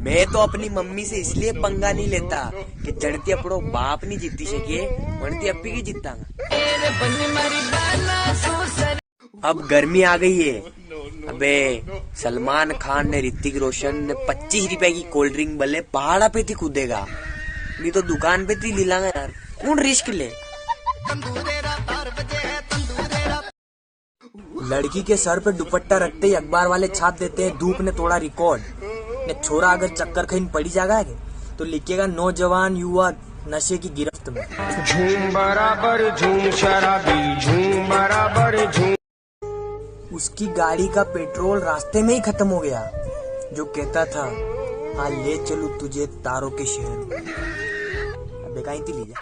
मैं तो अपनी मम्मी से इसलिए पंगा नहीं लेता कि जड़ती अपनो बाप नहीं जीती सके, वरती अपी की जीता। अब गर्मी आ गई है। अबे सलमान खान ने, ऋतिक रोशन ने 25 रुपए की कोल्ड ड्रिंक बल्ले पहाड़ा पे थी कूदेगा, नहीं तो दुकान पे थी लीलांगा यार, कौन रिस्क ले। लड़की के सर पे दुपट्टा रखते ही अखबार वाले छाप देते हैं धूप ने तोड़ा रिकॉर्ड। ने छोरा अगर चक्कर खैन पड़ी जाएगा तो लिखेगा नौजवान युवा नशे की गिरफ्त में। झूम बराबर झूम शराबी, झूम बराबर झूम। उसकी गाड़ी का पेट्रोल रास्ते में ही खत्म हो गया। जो कहता था हाँ ले चलूं तुझे तारों के शहर में, अब कहीं थी ले जा।